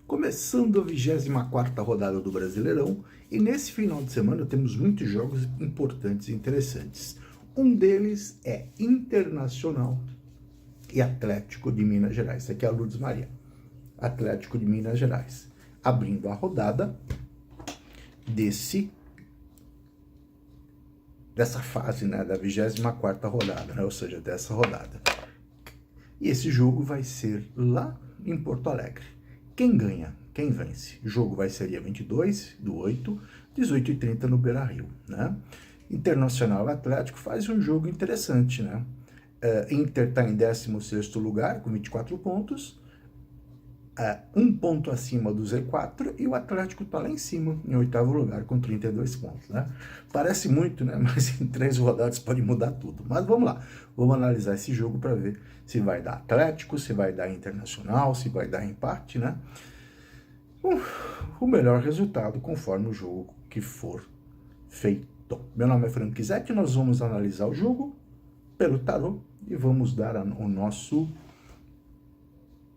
Começando a 24ª rodada do Brasileirão, e nesse final de semana temos muitos jogos importantes e interessantes. Um deles é Internacional e Atlético de Minas Gerais. Esse aqui é a Lourdes Maria. Atlético de Minas Gerais. Abrindo a rodada dessa fase, né, da 24ª rodada, né, ou seja, dessa rodada. E esse jogo vai ser lá em Porto Alegre. Quem ganha? Quem vence? O jogo vai ser dia 22/8, 18h30 no Beira-Rio, né? Internacional Atlético faz um jogo interessante, né? Inter está em 16º lugar, com 24 pontos, um ponto acima do Z4, e o Atlético está lá em cima, em 8º lugar, com 32 pontos, né? Parece muito, né? Mas em 3 rodadas pode mudar tudo. Mas vamos lá, vamos analisar esse jogo para ver se vai dar Atlético, se vai dar Internacional, se vai dar empate, né? O melhor resultado conforme o jogo que for feito. Meu nome é Frank Zete, nós vamos analisar o jogo pelo tarô e vamos dar o nosso,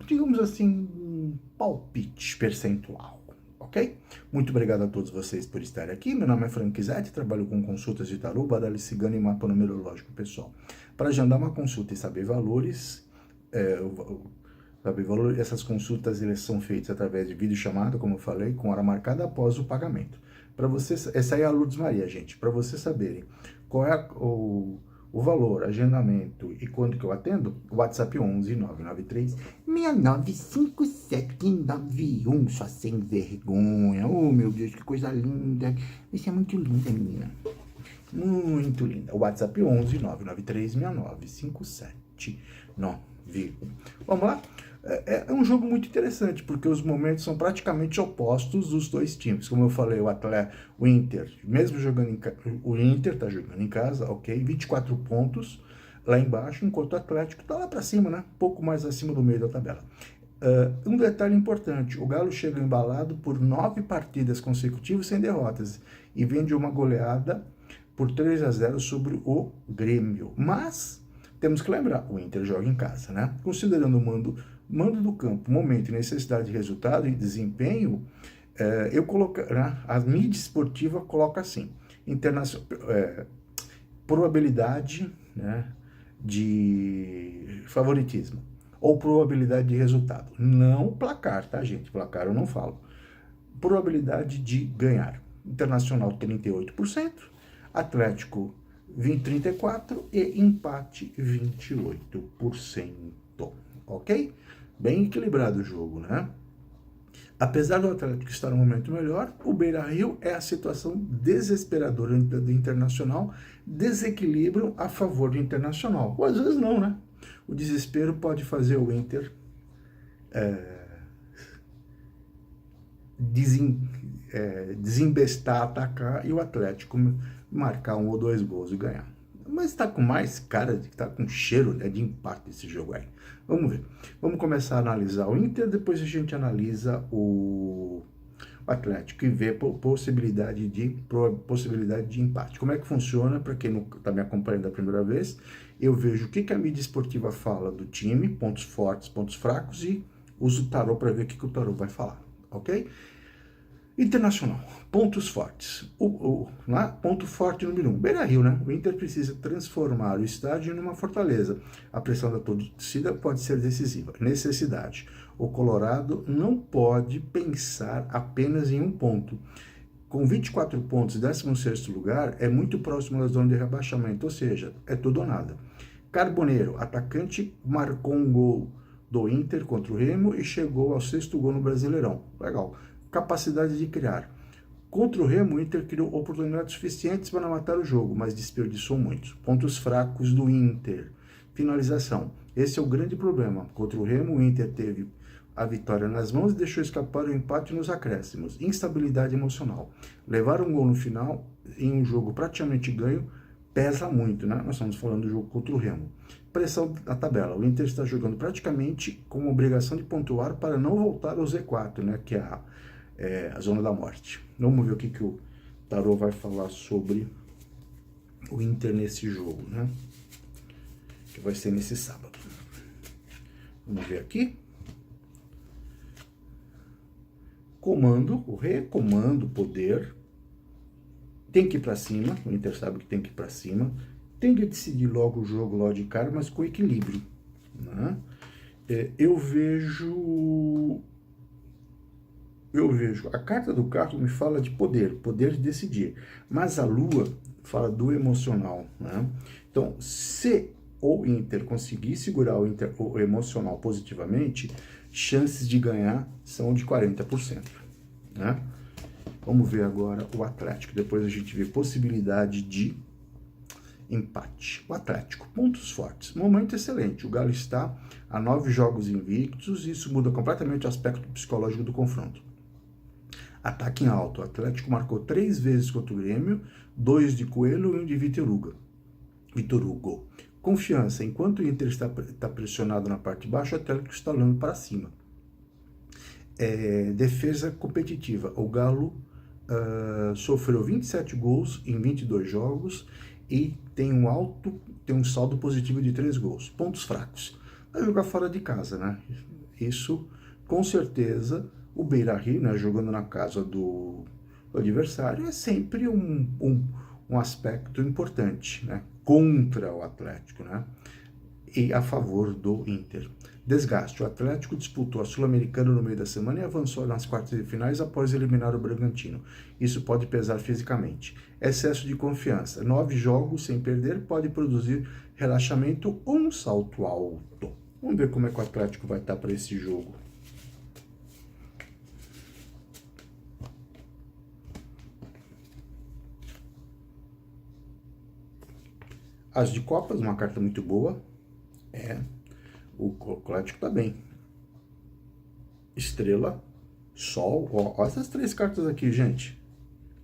digamos assim, palpite percentual, ok? Muito obrigado a todos vocês por estarem aqui. Meu nome é Frank Zete, trabalho com consultas de tarô, baralho cigano e mapa numerológico pessoal. Para agendar uma consulta e saber valores, essas consultas elas são feitas através de videochamada, como eu falei, com hora marcada após o pagamento. Para vocês, essa aí é a Lourdes Maria, gente. Para vocês saberem qual é o valor, agendamento e quando que eu atendo, o WhatsApp 11 993 695791, só sem vergonha. Oh, meu Deus, que coisa linda. Isso é muito linda, menina. Muito linda. O WhatsApp 11 993 695791. Vamos lá? É um jogo muito interessante, porque os momentos são praticamente opostos dos dois times. Como eu falei, o Inter, mesmo jogando em casa, o Inter está jogando em casa, ok? 24 pontos lá embaixo, enquanto o Atlético está lá para cima, né? Pouco mais acima do meio da tabela. Um detalhe importante, o Galo chega embalado por 9 partidas consecutivas sem derrotas e vem de uma goleada por 3-0 sobre o Grêmio. Mas temos que lembrar, o Inter joga em casa, né? Considerando o mando do campo, momento, necessidade de resultado e desempenho, eu coloco, né, a mídia esportiva coloca assim, probabilidade, né, de favoritismo ou probabilidade de resultado. Não placar, tá, gente? Placar eu não falo. Probabilidade de ganhar. Internacional 38%, Atlético 34% e empate 28%, ok? Bem equilibrado o jogo, né? Apesar do Atlético estar no momento melhor, o Beira-Rio é a situação desesperadora do Internacional, desequilíbrio a favor do Internacional. Ou às vezes não, né? O desespero pode fazer o Inter desembestar, atacar e o Atlético marcar 1 ou 2 gols e ganhar. Mas está com mais cara, está com cheiro, né, de empate esse jogo aí. Vamos ver. Vamos começar a analisar o Inter, depois a gente analisa o Atlético e vê possibilidade de empate. Como é que funciona? Para quem não está me acompanhando da primeira vez, eu vejo o que a mídia esportiva fala do time, pontos fortes, pontos fracos, e uso o tarô para ver o que o tarô vai falar, ok? Internacional, pontos fortes. Ponto forte número 1, Beira-Rio, né? O Inter precisa transformar o estádio numa fortaleza. A pressão da torcida pode ser decisiva. Necessidade. O Colorado não pode pensar apenas em um ponto. Com 24 pontos, 16º lugar, é muito próximo da zona de rebaixamento, ou seja, é tudo ou nada. Carboneiro, atacante, marcou um gol do Inter contra o Remo e chegou ao 6º gol no Brasileirão. Legal. Capacidade de criar. Contra o Remo, o Inter criou oportunidades suficientes para matar o jogo, mas desperdiçou muitos. Pontos fracos do Inter. Finalização. Esse é o grande problema. Contra o Remo, o Inter teve a vitória nas mãos e deixou escapar o empate nos acréscimos. Instabilidade emocional. Levar um gol no final, em um jogo praticamente ganho, pesa muito, né? Nós estamos falando do jogo contra o Remo. Pressão da tabela. O Inter está jogando praticamente com a obrigação de pontuar para não voltar ao Z4, né? Que é a zona da morte. Vamos ver o que o tarô vai falar sobre o Inter nesse jogo, né? Que vai ser nesse sábado. Vamos ver aqui. comando, o recomando, poder, tem que ir para cima, o Inter sabe que tem que ir para cima, tem que decidir logo o jogo logo de cara, mas com equilíbrio, né? Eu vejo, a carta do carro me fala de poder de decidir, mas a lua fala do emocional, né? Então, se o Inter conseguir segurar o emocional positivamente, chances de ganhar são de 40%, né? Vamos ver agora o Atlético, depois a gente vê possibilidade de empate. O Atlético, pontos fortes, momento excelente, o Galo está a 9 jogos invictos, e isso muda completamente o aspecto psicológico do confronto. Ataque em alto, o Atlético marcou 3 vezes contra o Grêmio, 2 de Coelho e 1 de Vitor Hugo. Confiança, enquanto o Inter está pressionado na parte de baixo, o Atlético está olhando para cima. Defesa competitiva, o Galo sofreu 27 gols em 22 jogos e tem um saldo positivo de 3 gols. Pontos fracos, vai jogar fora de casa, né? Isso, com certeza, o Beira-Rio, né, jogando na casa do adversário, é sempre um aspecto importante, né, contra o Atlético, né, e a favor do Inter. Desgaste, o Atlético disputou a Sul-Americana no meio da semana e avançou nas quartas de finais após eliminar o Bragantino. Isso pode pesar fisicamente. Excesso de confiança, 9 jogos sem perder pode produzir relaxamento ou um salto alto. Vamos ver como é que o Atlético vai estar para esse jogo. As de Copas, uma carta muito boa. O Atlético tá bem. Estrela, Sol, ó essas 3 cartas aqui, gente.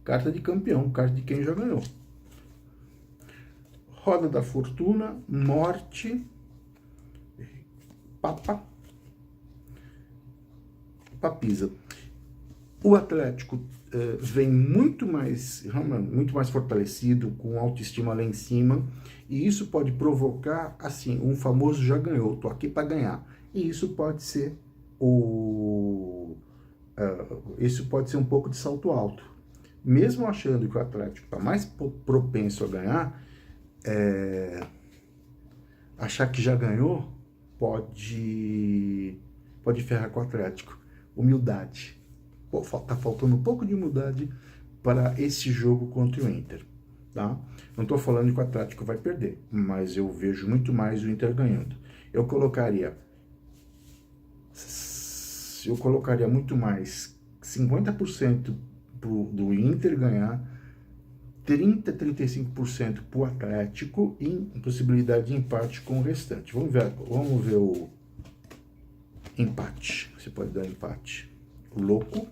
Carta de campeão, carta de quem já ganhou. Roda da Fortuna, Morte, Papisa. O Atlético vem muito mais fortalecido, com autoestima lá em cima, e isso pode provocar, assim, um famoso já ganhou, tô aqui para ganhar. E isso pode ser um pouco de salto alto. Mesmo achando que o Atlético está mais propenso a ganhar, achar que já ganhou pode ferrar com o Atlético. Humildade. Tá faltando um pouco de humildade para esse jogo contra o Inter, tá? Não estou falando que o Atlético vai perder, mas eu vejo muito mais o Inter ganhando. Eu colocaria muito mais 50% do Inter ganhar, 35% para o Atlético e possibilidade de empate com o restante. Vamos ver o empate. Você pode dar empate. Louco,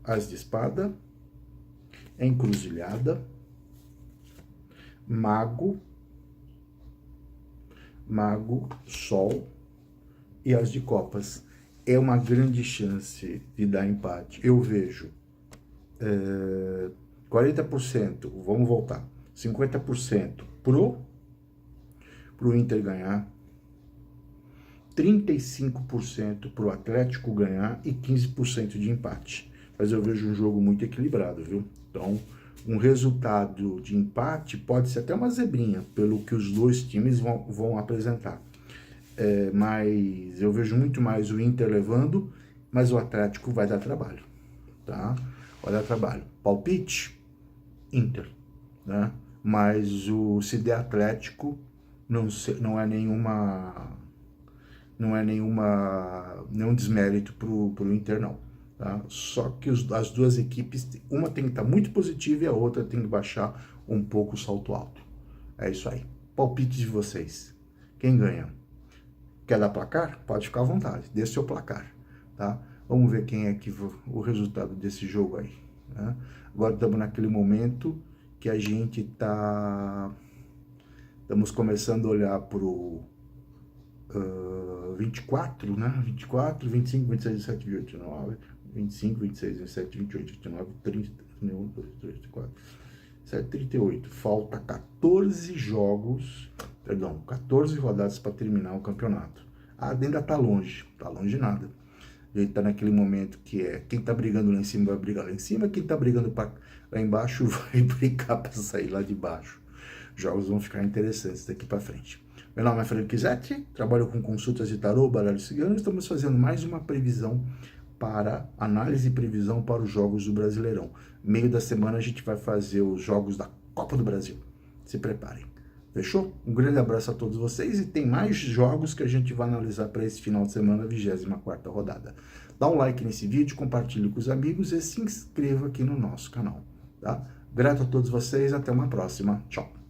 As de espada, Encruzilhada, Mago, Sol e As de Copas. É uma grande chance de dar empate. Eu vejo 40%, vamos voltar, 50% pro Inter ganhar, 35% pro Atlético ganhar e 15% de empate. Mas eu vejo um jogo muito equilibrado, viu? Então, um resultado de empate pode ser até uma zebrinha, pelo que os dois times vão apresentar. Mas eu vejo muito mais o Inter levando, mas o Atlético vai dar trabalho, tá? Vai dar trabalho. Palpite, Inter, né? Mas se der Atlético, não é nenhum desmérito pro Inter, não. Tá? Só que as duas equipes, uma tem que estar muito positiva e a outra tem que baixar um pouco o salto alto. É isso aí. Palpite de vocês. Quem ganha? Quer dar placar? Pode ficar à vontade. Dê seu placar. Tá? Vamos ver quem é que o resultado desse jogo aí. Né? Agora estamos naquele momento que a gente estamos começando a olhar para o 24, né? 24, 25, 26, 27, 28, 29, 25, 26, 27, 28, 29, 30, 31, 2, 3, 4, 7, 38. Falta 14 rodadas para terminar o campeonato. Ainda tá longe nada. A gente tá naquele momento que quem tá brigando lá em cima vai brigar lá em cima, quem tá brigando lá embaixo vai brigar para sair lá de baixo. Jogos vão ficar interessantes daqui para frente. Meu nome é Felipe Zetti, trabalho com consultas de tarô, baralho cigano. Estamos fazendo mais uma previsão para análise e previsão para os jogos do Brasileirão. Meio da semana a gente vai fazer os jogos da Copa do Brasil. Se preparem. Fechou? Um grande abraço a todos vocês e tem mais jogos que a gente vai analisar para esse final de semana, 24ª rodada. Dá um like nesse vídeo, compartilhe com os amigos e se inscreva aqui no nosso canal, tá? Grato a todos vocês, até uma próxima. Tchau!